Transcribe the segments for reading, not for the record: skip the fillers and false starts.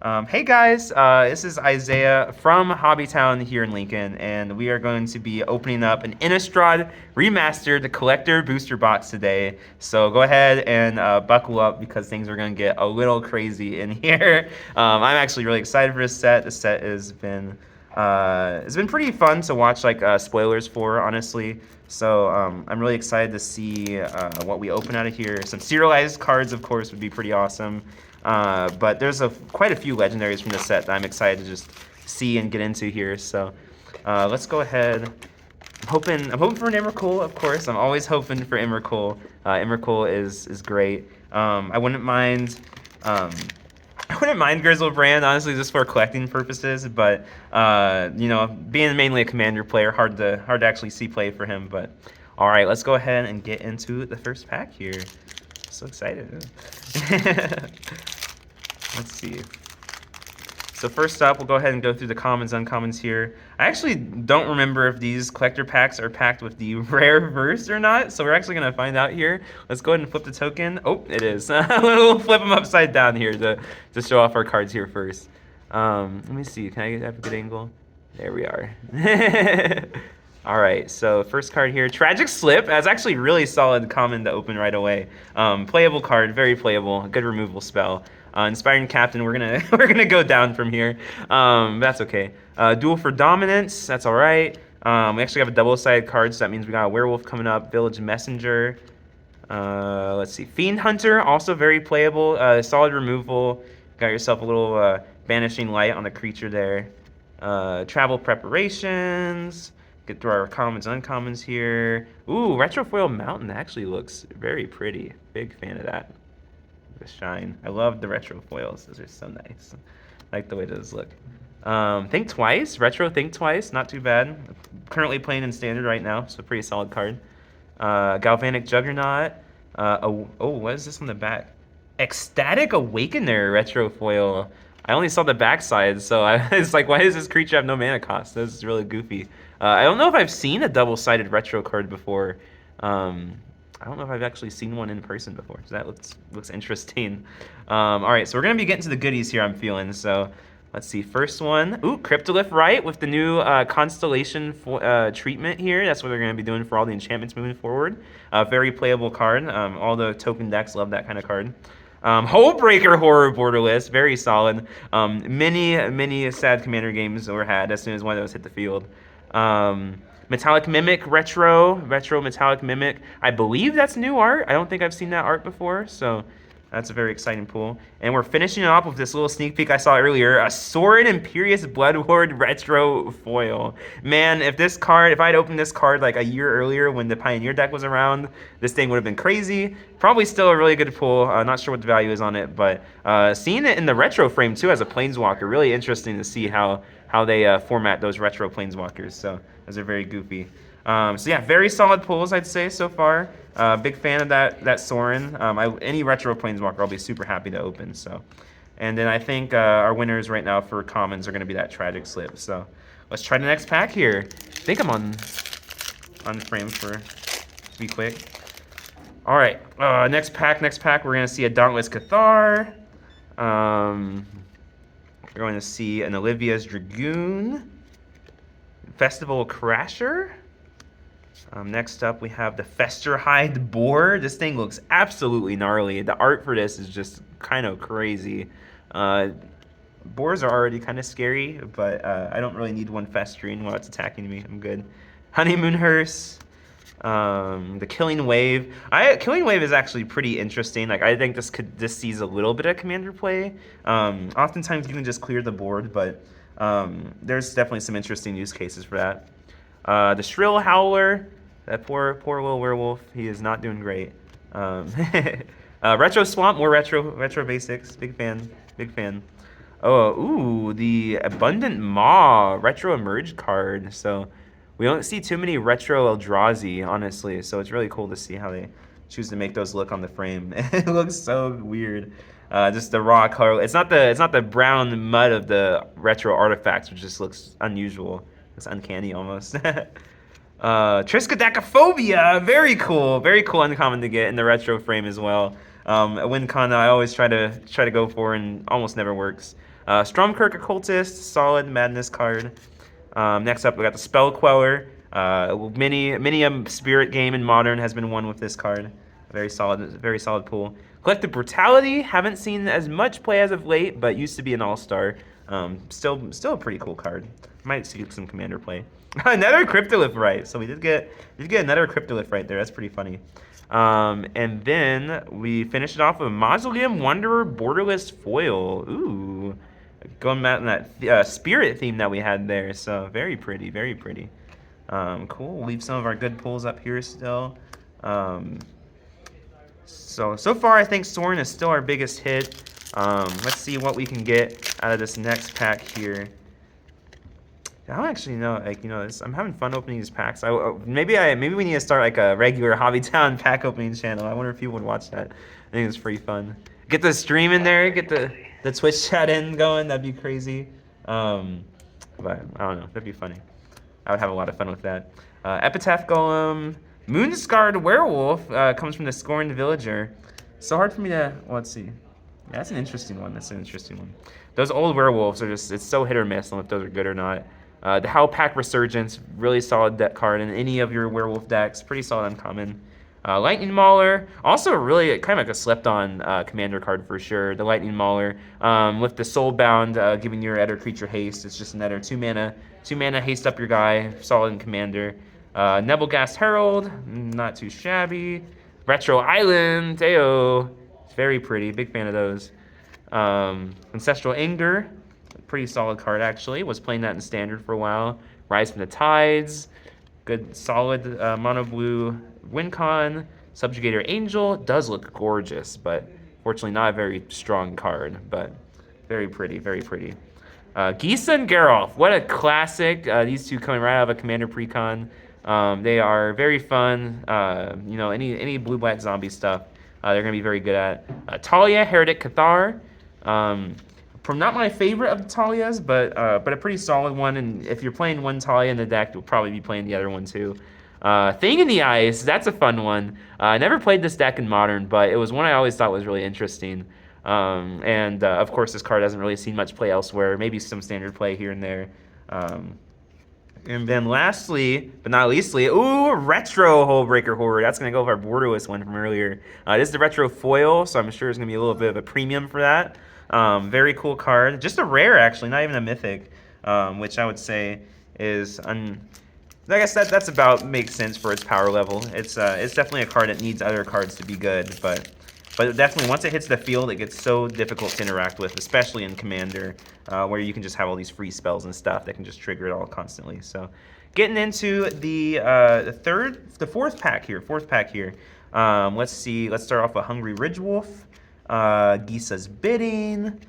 Hey guys, this is Isaiah from Hobbytown here in Lincoln, and we are going to be opening up an Innistrad Remastered Collector Booster Box today. So go ahead and buckle up because things are going to get a little crazy in here. I'm actually really excited for this set. This set has been it's been pretty fun to watch spoilers for, honestly. So I'm really excited to see what we open out of here. Some serialized cards, of course, would be pretty awesome. But there's quite a few legendaries from the set that I'm excited to just see and get into here. So let's go ahead. I'm hoping for an Emrakul, of course. I'm always hoping for Emrakul. Emrakul is great. I wouldn't mind. I wouldn't mind Grizzlebrand, honestly, just for collecting purposes. But you know, being mainly a commander player, hard to actually see play for him. But all right, let's go ahead and get into the first pack here. So excited. Let's see. So first up, we'll go ahead and go through the commons, uncommons here. I actually don't remember if these collector packs are packed with the rare verse or not, so we're actually gonna find out here. Let's go ahead and flip the token. Oh, it is. We'll flip them upside down here to show off our cards here first. Let me see, can I have a good angle? There we are. All right, so first card here, Tragic Slip. That's actually really solid common to open right away. Playable card, very playable, good removal spell. Inspiring Captain, we're gonna we're gonna go down from here. That's okay. Duel for Dominance, that's all right. We actually have a double-sided card, so that means we got a Werewolf coming up. Village Messenger. Let's see, Fiend Hunter, also very playable. Solid removal. Got yourself a little Banishing Light on the creature there. Travel Preparations. Get through our commons, uncommons here. Ooh, Retrofoil Mountain actually looks very pretty. Big fan of that. The shine. I love the retro foils. Those are so nice. I like the way those look. Think Twice. Retro Think Twice. Not too bad. Currently playing in standard right now, so pretty solid card. Galvanic Juggernaut. Oh, what is this on the back? Ecstatic Awakener retro foil. I only saw the backside, so it's like, why does this creature have no mana cost? This is really goofy. I don't know if I've seen a double-sided retro card before. I don't know if I've actually seen one in person before, so that looks interesting. All right, so we're gonna be getting to the goodies here, I'm feeling. So let's see, first one. Ooh, Cryptolith Rite with the new Constellation treatment here. That's what they're gonna be doing for all the enchantments moving forward. Very playable card. All the token decks love that kind of card. Hullbreaker Horror Borderless, very solid. Many sad commander games were had as soon as one of those hit the field. Metallic Mimic Retro Metallic Mimic. I believe that's new art. I don't think I've seen that art before, so that's a very exciting pull. And we're finishing it off with this little sneak peek I saw earlier, a Sword Imperious Bloodlord Retro Foil. Man, if I'd opened this card like a year earlier when the Pioneer deck was around, this thing would have been crazy. Probably still a really good pull. Not sure what the value is on it, but seeing it in the retro frame too as a Planeswalker, really interesting to see how they format those retro Planeswalkers. So those are very goofy. So yeah, very solid pulls, I'd say, so far. Big fan of that Sorin. Any retro Planeswalker I'll be super happy to open. So, and then I think our winners right now for commons are going to be that Tragic Slip. So let's try the next pack here. I think I'm on frame to be quick. All right, next pack, we're going to see a Dauntless Cathar. We're going to see an Olivia's Dragoon. Festival Crasher. Next up, we have the Festerhide Boar. This thing looks absolutely gnarly. The art for this is just kind of crazy. Boars are already kind of scary, but I don't really need one festering while it's attacking me. I'm good. Honeymoon Hearse. The Killing Wave. Killing Wave is actually pretty interesting. Like, I think this sees a little bit of commander play. Oftentimes you can just clear the board, but there's definitely some interesting use cases for that. The Shrill Howler, that poor little werewolf, he is not doing great. Retro Swamp, more retro basics. Big fan. Oh, ooh, the Abundant Maw retro emerge card. So we don't see too many retro Eldrazi, honestly. So it's really cool to see how they choose to make those look on the frame. It looks so weird. Just the raw color. It's not the brown mud of the retro artifacts, which just looks unusual. It's uncanny almost. Triskaidekaphobia, very cool uncommon to get in the retro frame as well. A win con I always try to go for and almost never works. Stromkirk Occultist, solid Madness card. Next up, we got the Spell Queller. Many a spirit game in Modern has been won with this card. Very solid pull. Collective Brutality, haven't seen as much play as of late, but used to be an all-star. Still a pretty cool card. Might see some commander play. Another Cryptolith right. So we did get another Cryptolith right there. That's pretty funny. And then we finished it off with Mausoleum Wanderer Borderless Foil. Ooh, going back in that spirit theme that we had there. So very pretty, very pretty. Cool. We'll leave some of our good pulls up here still. So far, I think Sorin is still our biggest hit. Let's see what we can get out of this next pack here. I don't actually know, I'm having fun opening these packs. Maybe we need to start like a regular Hobbytown pack opening channel. I wonder if people would watch that. I think it's pretty fun. Get the stream in there, get the Twitch chat in going. That'd be crazy. But I don't know, that'd be funny. I would have a lot of fun with that. Epitaph Golem, Moonscarred Werewolf comes from the Scorned Villager. So hard for me to, well, let's see. Yeah, that's an interesting one. Those old werewolves are just, it's so hit or miss on if those are good or not. The Howlpack Resurgence, really solid deck card in any of your werewolf decks. Pretty solid uncommon. Lightning Mauler, also really kind of like a slept-on commander card for sure. The Lightning Mauler with the Soulbound, giving your other creature haste. It's just another 2 mana haste up your guy. Solid in commander. Nebelgast Herald, not too shabby. Retro Island, ayo, very pretty. Big fan of those. Ancestral Anger, pretty solid card actually. Was playing that in standard for a while. Rise from the Tides, good solid mono blue Wincon. Subjugator Angel does look gorgeous, but fortunately not a very strong card, but very pretty, very pretty. Gisa and Geralf, what a classic. These two coming right out of a Commander Precon. They are very fun. Any blue-black zombie stuff, they're going to be very good at. Talia, Heretic Cathar. From not my favorite of the Talias, but a pretty solid one. And if you're playing one Talia in the deck, you'll probably be playing the other one too. Thing in the Ice, that's a fun one. I never played this deck in Modern, but it was one I always thought was really interesting. Of course, this card hasn't really seen much play elsewhere. Maybe some standard play here and there. And then lastly, but not leastly, ooh, Retro Hullbreaker Horror. That's going to go with our Borderless one from earlier. This is the Retro Foil, so I'm sure there's going to be a little bit of a premium for that. Very cool card. Just a rare, actually, not even a mythic, which I would say is... I guess that's about makes sense for its power level. It's definitely a card that needs other cards to be good, but definitely once it hits the field, it gets so difficult to interact with, especially in Commander, where you can just have all these free spells and stuff that can just trigger it all constantly. So, getting into the fourth pack here. Let's see. Let's start off with Hungry Ridgewolf, Gisa's Bidding.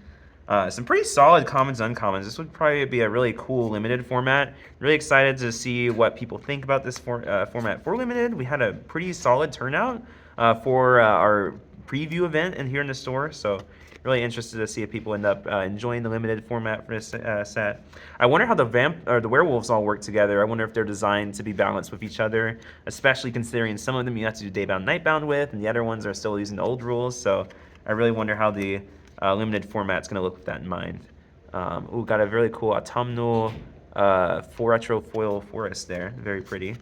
Some pretty solid commons, uncommons. This would probably be a really cool limited format. Really excited to see what people think about this format for limited. We had a pretty solid turnout for our preview event and here in the store, so really interested to see if people end up enjoying the limited format for this set. I wonder how the werewolves all work together. I wonder if they're designed to be balanced with each other, especially considering some of them you have to do daybound, nightbound with, and the other ones are still using the old rules. So I really wonder how the limited format's going to look with that in mind. Ooh, got a really cool autumnal 4 retro foil forest there. Very pretty.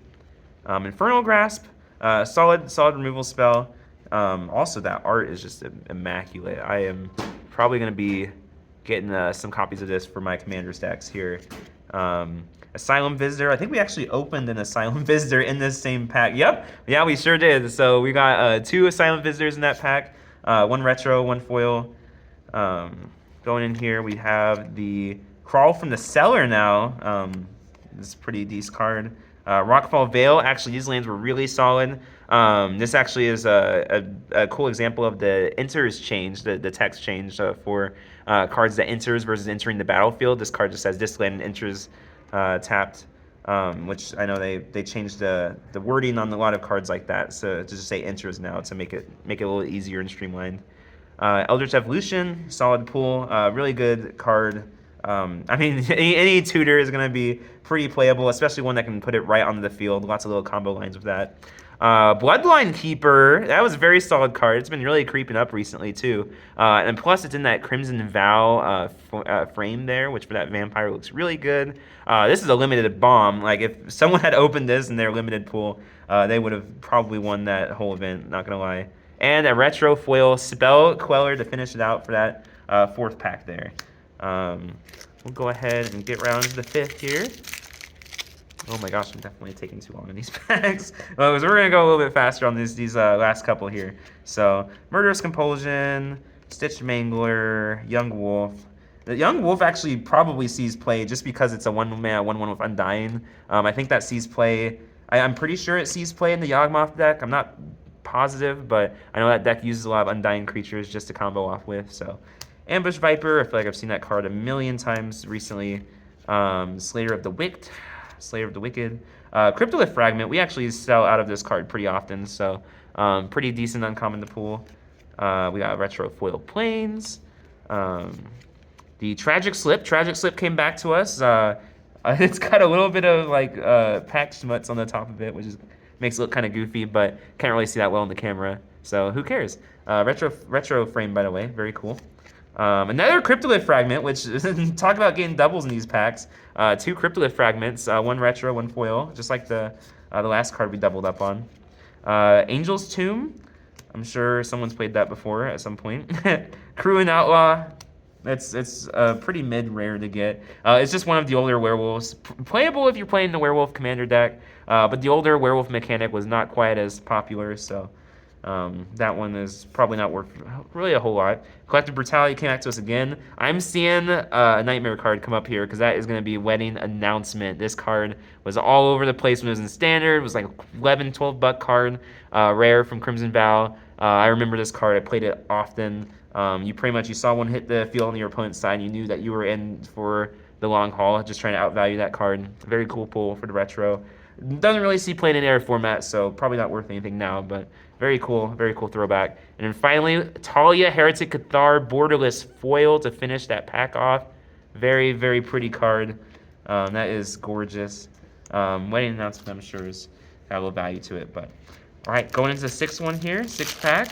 Infernal Grasp, solid removal spell. Also, that art is just immaculate. I am probably going to be getting some copies of this for my commander stacks here. Asylum Visitor. I think we actually opened an Asylum Visitor in this same pack. Yep. Yeah, we sure did. So we got 2 Asylum Visitors in that pack. 1 retro, 1 foil. Going in here, we have the Crawl from the Cellar now. This is a pretty decent card. Rockfall Vale. Actually, these lands were really solid. This actually is a cool example of the enters change, the text change for cards that enters versus entering the battlefield. This card just says this land enters tapped, which I know they changed the wording on a lot of cards like that, so to just say enters now to make it a little easier and streamlined. Eldritch Evolution, solid pool, really good card. I mean, any tutor is going to be pretty playable, especially one that can put it right onto the field. Lots of little combo lines with that. Bloodline Keeper, that was a very solid card. It's been really creeping up recently too. And plus it's in that Crimson Vow frame there, which for that vampire looks really good. This is a limited bomb. Like if someone had opened this in their limited pool, they would have probably won that whole event, not gonna lie. And a retro foil Spell Queller to finish it out for that fourth pack there. We'll go ahead and get around to the fifth here. Oh my gosh, I'm definitely taking too long in these packs. Well, we're gonna go a little bit faster on these last couple here. So, Murderous Compulsion, Stitched Mangler, Young Wolf. The Young Wolf actually probably sees play just because it's a 1-mana 1/1 with Undying. I think that sees play. I'm pretty sure it sees play in the Yawgmoth deck. I'm not positive, but I know that deck uses a lot of Undying creatures just to combo off with. So, Ambush Viper. I feel like I've seen that card a million times recently. Slayer of the Wicked. Slayer of the Wicked. Cryptolith Fragment, we actually sell out of this card pretty often, so pretty decent uncommon to pull. We got Retro Foil Plains. The Tragic Slip. Tragic Slip came back to us. It's got a little bit of like pack schmutz on the top of it, which makes it look kind of goofy, but can't really see that well in the camera, so who cares? Retro frame, by the way, very cool. Another Cryptolith Fragment, which talk about getting doubles in these packs. 2 Cryptolith Fragments, 1 retro, 1 foil, just like the last card we doubled up on. Angel's Tomb, I'm sure someone's played that before at some point. Crew and Outlaw, it's pretty mid-rare to get. It's just one of the older werewolves. Playable if you're playing the Werewolf Commander deck, but the older werewolf mechanic was not quite as popular, so that one is probably not worth really a whole lot. Collective Brutality came back to us again. I'm seeing a Nightmare card come up here because that is going to be Wedding Announcement. This card was all over the place when it was in Standard. It was like 11, 12 buck card, rare from Crimson Vow. I remember this card. I played it often. You saw one hit the field on your opponent's side and you knew that you were in for the long haul, just trying to outvalue that card. Very cool pull for the retro. Doesn't really see play in any other format, so probably not worth anything now, but very cool throwback. And then finally, Talia Heretic Cathar Borderless Foil to finish that pack off. Very, very pretty card. That is gorgeous. Wedding Announcement, I'm sure, has got a little value to it, but all right, going into the sixth one here, six pack.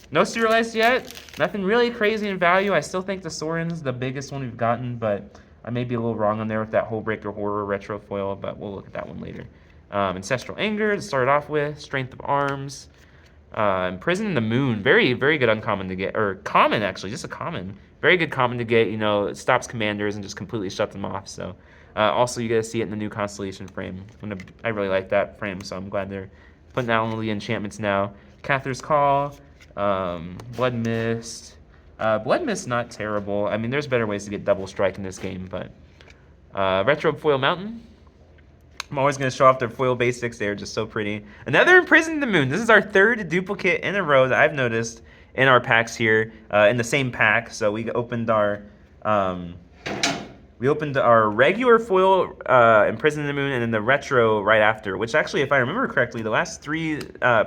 No serialized yet. Nothing really crazy in value. I still think the Soren's the biggest one we've gotten, but I may be a little wrong on there with that Hullbreaker Horror retro foil, but we'll look at that one later. Ancestral Anger to start off with. Strength of Arms. Imprison in the Moon. Very, very good uncommon to get. Or common, actually. Just a common. Very good common to get. You know, it stops commanders and just completely shuts them off. So, also, you get to see it in the new Constellation frame. I really like that frame, so I'm glad they're putting that on the enchantments now. Cather's Call. Blood Mist. Blood Mist, not terrible. I mean, there's better ways to get double strike in this game, but Retro Foil Mountain. I'm always going to show off their foil basics. They're just so pretty. Another Imprison in the Moon. This is our third duplicate in a row that I've noticed in our packs here, in the same pack. So we opened our regular foil Imprison in the Moon and then the retro right after, which actually, if I remember correctly, the last 3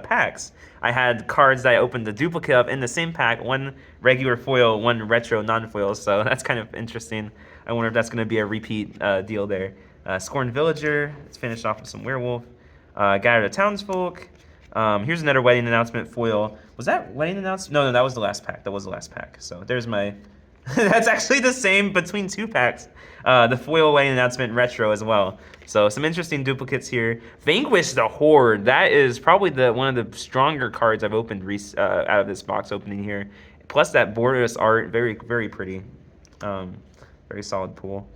packs, I had cards that I opened the duplicate of in the same pack, 1 regular foil, 1 retro non-foil, so that's kind of interesting. I wonder if that's going to be a repeat deal there. Scorned Villager, let's finish off with some Werewolf. Gather the Townsfolk. Here's another Wedding Announcement foil. Was that Wedding Announcement? No, that was the last pack. That was the last pack. So there's my... That's actually the same between 2 packs. The foil Wedding Announcement retro as well. So some interesting duplicates here. Vanquish the Horde. That is probably one of the stronger cards I've opened out of this box opening here. Plus that borderless art, very, very pretty. Very solid pull.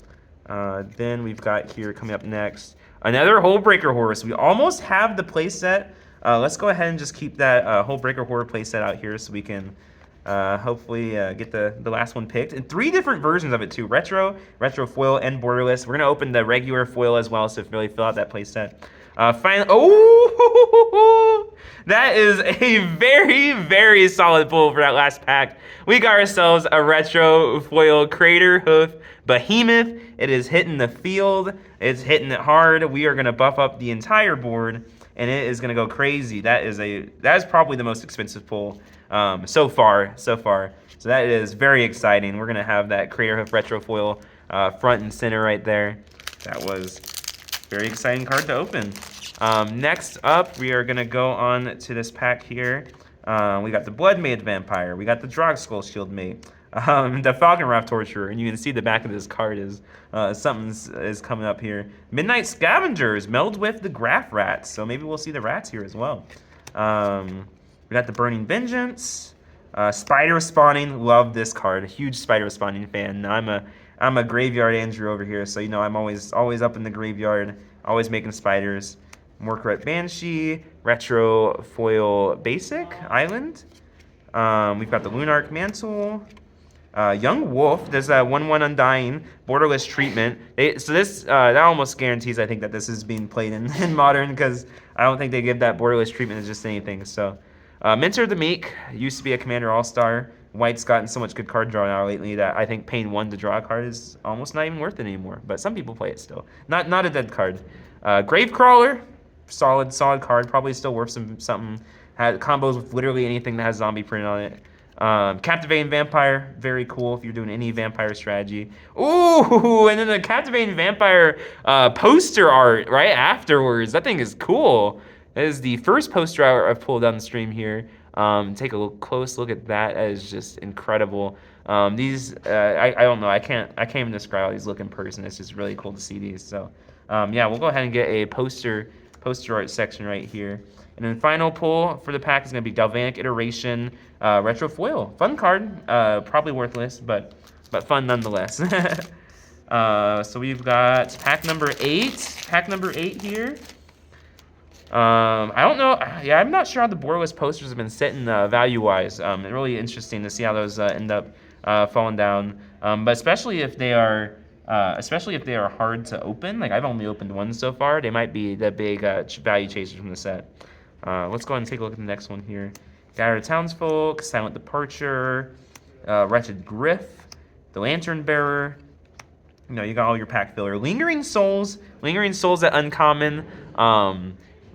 Then we've got here coming up next, another Hullbreaker Horror. So we almost have the playset. Let's go ahead and just keep that Hullbreaker Horror playset out here so we can hopefully get the last one picked. And 3 different versions of it too, retro foil, and borderless. We're gonna open the regular foil as well, so really fill out that playset. Finally, oh, that is a very, very solid pull for that last pack. We got ourselves a retro foil Crater Hoof Behemoth. It is hitting the field. It's hitting it hard. We are gonna buff up the entire board, and it is gonna go crazy. That is probably the most expensive pull so far. So that is very exciting. We're gonna have that Crater Hoof retro foil front and center right there. That was a very exciting card to open. Next up, we are gonna go on to this pack here. We got the Bloodmaid Vampire. We got the Drogskull Shieldmate. The Falconraft Torturer, and you can see the back of this card is something is coming up here. Midnight Scavengers meld with the Graph Rats, so maybe we'll see the rats here as well. We got the Burning Vengeance, Spider Spawning. Love this card. Huge Spider Spawning fan. I'm a Graveyard Andrew over here, so you know I'm always up in the graveyard, always making spiders. Morkret Banshee, Retro Foil Basic Island. We've got the Lunarch Mantle. Young Wolf, there's a 1/1 Undying, Borderless Treatment. So this, that almost guarantees, I think, that this is being played in Modern, because I don't think they give that Borderless Treatment as just anything. So, Minter the Meek, used to be a Commander All-Star. White's gotten so much good card draw now lately that I think paying 1 to draw a card is almost not even worth it anymore. But some people play it still. Not a dead card. Gravecrawler, solid card, probably still worth something. Has combos with literally anything that has zombie print on it. Captivating Vampire, very cool if you're doing any vampire strategy. Ooh, and then the Captivating Vampire poster art right afterwards. That thing is cool. That is the first poster art I've pulled down the stream here. Take a close look at that. That is just incredible. These, I don't know. I can't even describe how these look in person. It's just really cool to see these. So, yeah, we'll go ahead and get a poster art section right here. And then final pull for the pack is going to be Galvanic Iteration Retro Foil. Fun card, probably worthless, but fun nonetheless. So we've got pack number 8. Pack number 8 here. I don't know. Yeah, I'm not sure how the borderless posters have been sitting value-wise. Really interesting to see how those end up falling down. But especially if they are hard to open. Like I've only opened one so far. They might be the big value chasers from the set. Let's go ahead and take a look at the next one here. Gathered Townsfolk, Silent Departure, Wretched Griff, the Lantern Bearer. You know, you got all your pack filler. Lingering Souls at uncommon.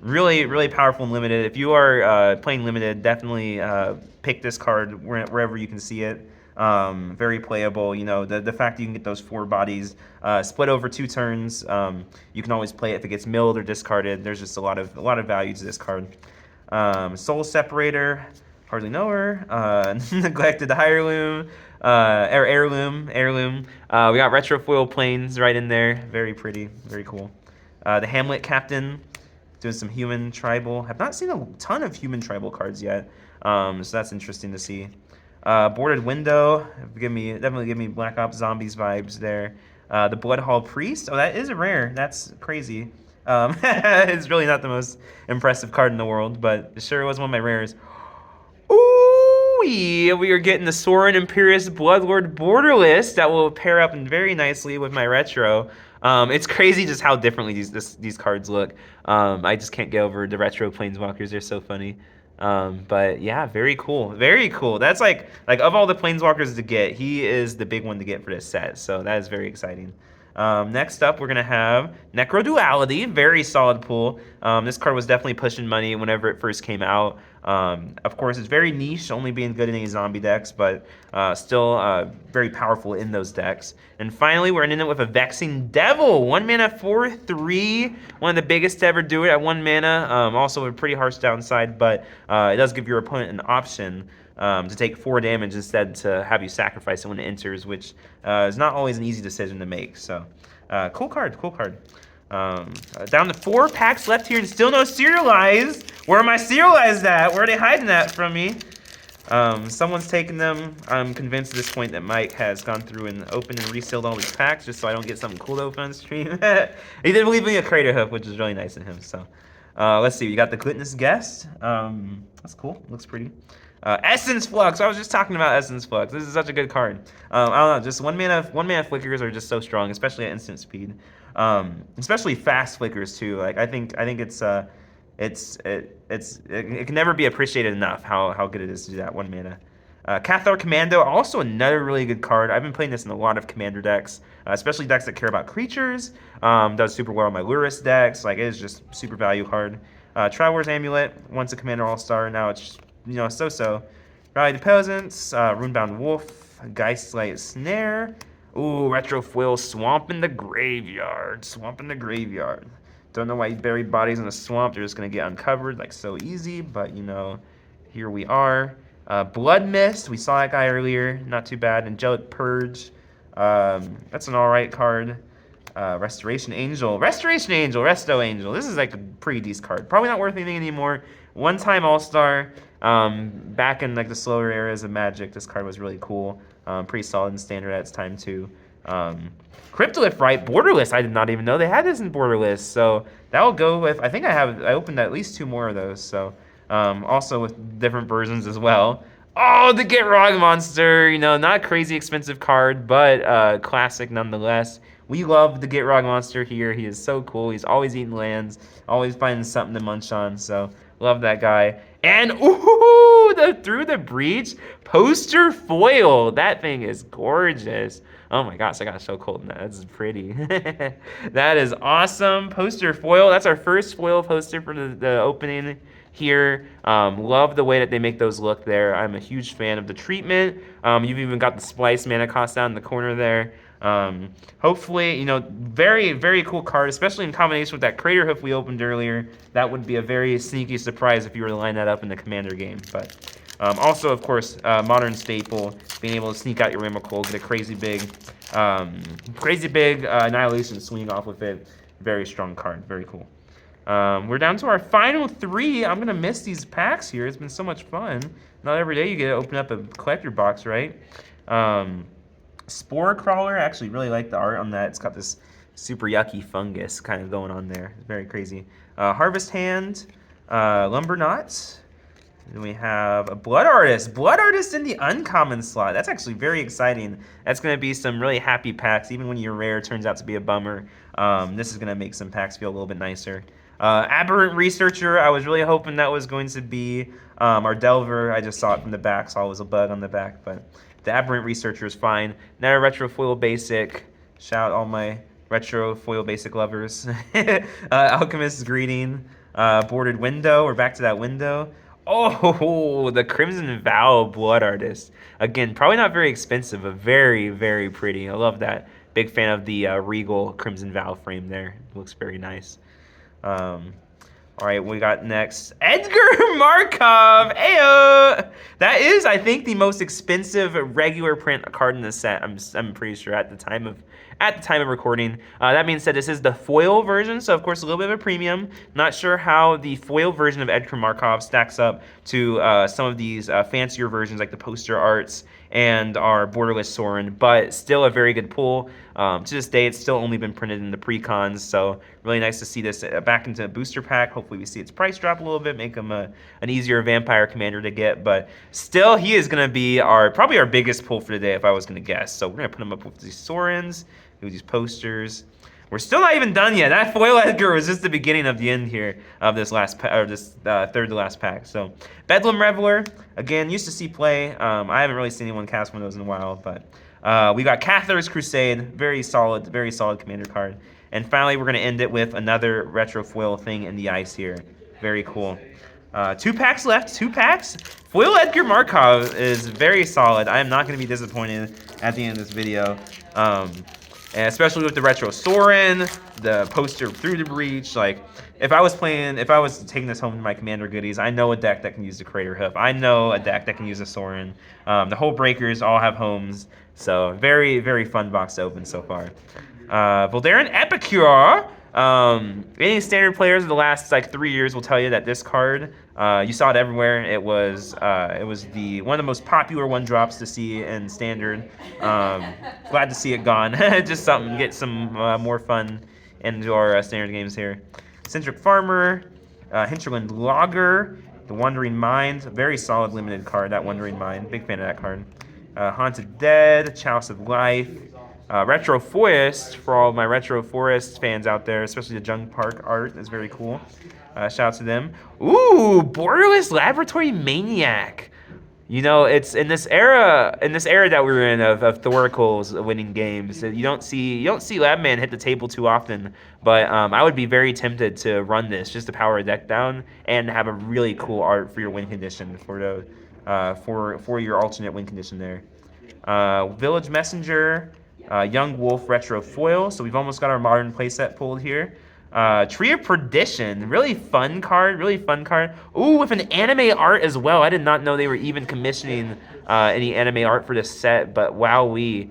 Really powerful and limited. If you are playing limited, definitely pick this card wherever you can see it. Very playable. You know, the fact that you can get those 4 bodies split over 2 turns. You can always play it if it gets milled or discarded. There's just a lot of value to this card. Soul Separator, hardly know her. Neglected Heirloom, Heirloom. We got Retro Foil Plains right in there. Very pretty, very cool. The Hamlet Captain, doing some human tribal. Have not seen a ton of human tribal cards yet, so that's interesting to see. Boarded Window, definitely give me Black Ops Zombies vibes there. The Bloodhall Priest, oh, that is a rare. That's crazy. It's really not the most impressive card in the world, but it sure was one of my rares. Ooh, yeah, we are getting the Sorin Imperious Bloodlord Borderless that will pair up very nicely with my retro. It's crazy just how differently these cards look. I just can't get over the retro Planeswalkers. They're so funny. But yeah, very cool. Very cool. That's like of all the Planeswalkers to get, he is the big one to get for this set. So that is very exciting. Next up, we're going to have Necroduality. Very solid pull. This card was definitely pushing money whenever it first came out. Of course, it's very niche, only being good in any zombie decks, but still very powerful in those decks. And finally, we're ending it with a Vexing Devil. 1 mana, 4/3. One of the biggest to ever do it at 1 mana. Also a pretty harsh downside, but it does give your opponent an option to take 4 damage instead to have you sacrifice it when it enters, which is not always an easy decision to make. So, cool card. Down to 4 packs left here and still no serialized. Where am I serialized at? Where are they hiding that from me? Someone's taken them. I'm convinced at this point that Mike has gone through and opened and resealed all these packs just so I don't get something cool to open on stream. He did leave me a Crater Hoof, which is really nice of him. So, let's see. We got the Gluttonous Guest. That's cool. Looks pretty. Essence Flux. I was just talking about Essence Flux. This is such a good card. I don't know. Just 1 mana flickers are just so strong, especially at instant speed. Especially fast flickers too. Like I think it can never be appreciated enough how good it is to do that 1 mana. Cathar Commando, also another really good card. I've been playing this in a lot of commander decks, especially decks that care about creatures. Does super well on my Lurrus decks. Like it is just super value card. Traveler's Amulet, once a commander all-star, now it's so-so. Rally the Peasants, Runebound Wolf, Geistlight Snare. Ooh, Retro Foil Swamp in the Graveyard. Don't know why he buried bodies in a swamp. They're just going to get uncovered like so easy, but you know, here we are. Blood Mist, we saw that guy earlier, not too bad. Angelic Purge, that's an alright card. Restoration Angel, Resto Angel. This is like a pretty decent card. Probably not worth anything anymore. One-time All-Star. Back in like the slower eras of Magic, this card was really cool. Pretty solid and standard at its time too. Cryptolith, right? Borderless. I did not even know they had this in Borderless. So that will go with. I think I opened at least 2 more of those. So also with different versions as well. Oh, the Gitrog Monster. You know, not a crazy expensive card, but classic nonetheless. We love the Gitrog Monster here. He is so cool. He's always eating lands, always finding something to munch on. So love that guy. And ooh, the Through the Breach poster foil. That thing is gorgeous. Oh my gosh, I got so cold in that. That's pretty. That is awesome. Poster foil. That's our first foil poster for the opening here. Love the way that they make those look there. I'm a huge fan of the treatment. You've even got the splice mana cost down in the corner there. Hopefully, you know, very, very cool card, especially in combination with that Crater Hoof we opened earlier. That would be a very sneaky surprise if you were to line that up in the Commander game. But also, of course, modern staple, being able to sneak out your Ramacool, get a crazy big Annihilation swing off with it. Very strong card, very cool. We're down to our final 3. I'm gonna miss these packs here. It's been so much fun. Not every day you get to open up a collector box, right? Spore Crawler, I actually really like the art on that. It's got this super yucky fungus kind of going on there. It's very crazy. Harvest Hand, Lumberknot. Then we have a Blood Artist. Blood Artist in the uncommon slot. That's actually very exciting. That's going to be some really happy packs. Even when your rare turns out to be a bummer, this is going to make some packs feel a little bit nicer. Aberrant Researcher. I was really hoping that was going to be our Delver. I just saw it from the back, saw it was a bug on the back, but the Aberrant Researcher is fine. Now Retro Foil Basic. Shout out all my Retro Foil Basic lovers. Alchemist's Greeting. Boarded Window. We're back to that window. Oh, the Crimson Vow Blood Artist. Again, probably not very expensive, but very, very pretty. I love that. Big fan of the Regal Crimson Vow frame there. It looks very nice. All right, we got next Edgar Markov. Ayo! That is, I think, the most expensive regular print card in the set. I'm pretty sure at the time of recording. That being said, this is the foil version, so of course a little bit of a premium. Not sure how the foil version of Edgar Markov stacks up to some of these fancier versions like the poster arts and our borderless Sorin, but still a very good pull. To this day, it's still only been printed in the pre-cons, so really nice to see this back into a booster pack. Hopefully we see its price drop a little bit, make him an easier vampire commander to get, but still he is going to be probably our biggest pull for today if I was going to guess. So we're going to put him up with these Sorins, do these posters. We're still not even done yet. That foil Edgar was just the beginning of the end here of this third to last pack. So Bedlam Reveler, again, used to see play. I haven't really seen anyone cast one of those in a while, but we got Cathar's Crusade, very solid commander card. And finally, we're gonna end it with another retro foil thing in the ice here. Very cool. 2 packs left, 2 packs. Foil Edgar Markov is very solid. I am not gonna be disappointed at the end of this video. And especially with the retro Sorin, the poster Through the Breach. Like, if I was taking this home to my commander goodies, I know a deck that can use the Crater Hoof. I know a deck that can use a Sorin. The whole breakers all have homes. So very, very fun box to open so far. Voldaren Epicure. Any standard players of the last like 3 years will tell you that this card, you saw it everywhere. It was one of the most popular 1-drops to see in standard. Glad to see it gone. Just something to get some more fun into our standard games here. Centric Farmer, Hinterland Logger, the Wandering Mind, very solid limited card. That Wandering Mind, big fan of that card. Haunted Dead, Chalice of Life. Retro Forest, for all my Retro Forest fans out there, especially the Jung Park art is very cool. Shout out to them. Ooh, Borderless Laboratory Maniac. You know, it's in this era that we're in of Thoracles winning games. You don't see Labman hit the table too often, but I would be very tempted to run this just to power a deck down and have a really cool art for your win condition for your alternate win condition there. Village Messenger. Young Wolf Retro Foil, so we've almost got our modern playset pulled here. Tree of Perdition, really fun card, really fun card. Ooh, with an anime art as well. I did not know they were even commissioning any anime art for this set, but wowee.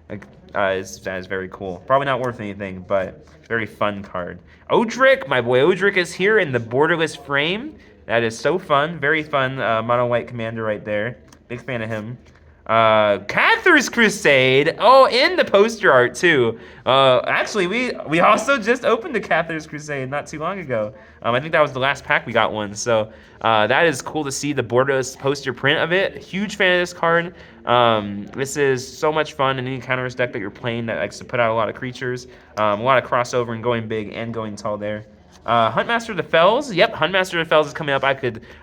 Like, that is very cool. Probably not worth anything, but very fun card. Odric, my boy Odric is here in the borderless frame. That is so fun. Very fun mono white commander right there. Big fan of him. Cathar's Crusade. Oh, in the poster art too. Actually, we also just opened the Cathar's Crusade not too long ago. I think that was the last pack we got one. So that is cool to see the Bordeaux poster print of it. Huge fan of this card. This is so much fun in any counters deck that you're playing that likes to put out a lot of creatures. A lot of crossover and going big and going tall there. Huntmaster of the Fells. Yep, Huntmaster of the Fells is coming up.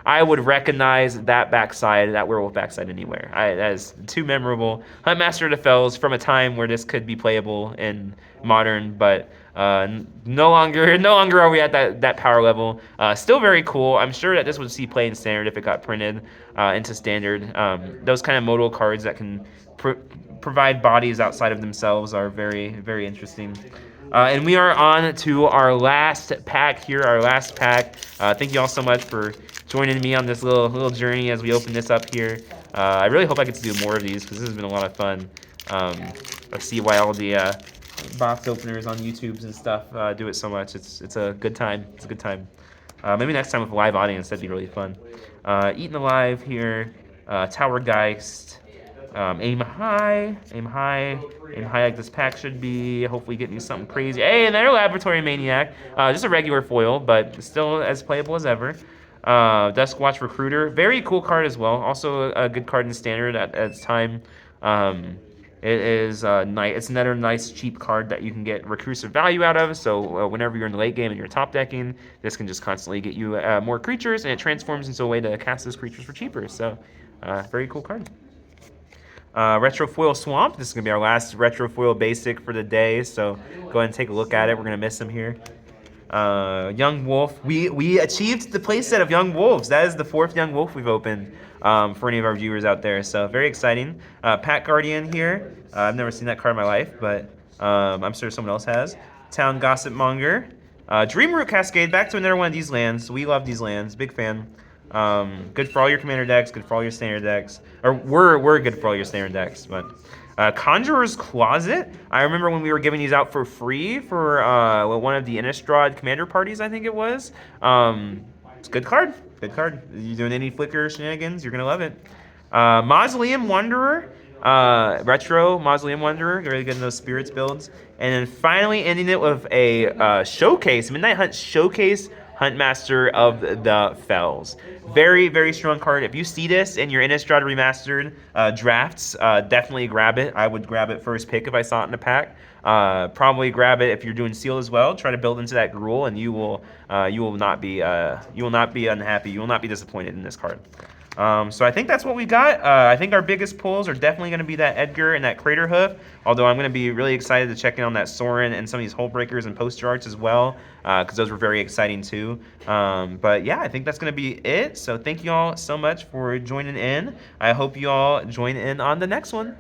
I would recognize that backside, that werewolf backside anywhere. That is too memorable. Huntmaster of the Fells from a time where this could be playable in modern, but no longer are we at that power level. Still very cool. I'm sure that this would see play in standard if it got printed into standard. Those kind of modal cards that can provide bodies outside of themselves are very, very interesting. And we are on to our last pack here, our last pack. Thank you all so much for joining me on this little journey as we open this up here. I really hope I get to do more of these because this has been a lot of fun. Let's see why all the box openers on YouTubes and stuff do it so much. It's a good time. It's a good time. Maybe next time with a live audience, that'd be really fun. Eaten Alive here, Tower Geist. Aim high like this pack should be. Hopefully get me something crazy. Hey, another Laboratory Maniac. Just a regular foil, but still as playable as ever. Dusk Watch Recruiter. Very cool card as well. Also a good card in standard at its time. It is it's another nice cheap card that you can get recursive value out of. So whenever you're in the late game and you're top decking, this can just constantly get you more creatures, and it transforms into a way to cast those creatures for cheaper. So very cool card. Retrofoil Swamp. This is going to be our last Retrofoil basic for the day, so go ahead and take a look at it. We're going to miss him here. Young Wolf. We achieved the playset of Young Wolves. That is the 4th Young Wolf we've opened for any of our viewers out there, so very exciting. Pack Guardian here. I've never seen that card in my life, but I'm sure someone else has. Town Gossip Monger. Dreamroot Cascade. Back to another one of these lands. We love these lands. Big fan. Good for all your commander decks, good for all your standard decks. Or we're good for all your standard decks, but Conjurer's Closet. I remember when we were giving these out for free for one of the Innistrad commander parties, I think it was. It's a good card. Good card. You doing any flicker shenanigans, you're gonna love it. Mausoleum Wanderer. Retro Mausoleum Wanderer, really good in those spirits builds. And then finally ending it with a showcase, Midnight Hunt Showcase Huntmaster of the Fells. Very, very strong card. If you see this in your Innistrad Remastered drafts, definitely grab it. I would grab it first pick if I saw it in a pack. Probably grab it if you're doing sealed as well. Try to build into that Gruul, and you will not be unhappy. You will not be disappointed in this card. So I think that's what we got. I think our biggest pulls are definitely going to be that Edgar and that Crater Hoof, although I'm going to be really excited to check in on that Sorin and some of these Hull Breakers and poster arts as well, because those were very exciting too. But yeah, I think that's going to be it. So thank you all so much for joining in. I hope you all join in on the next one.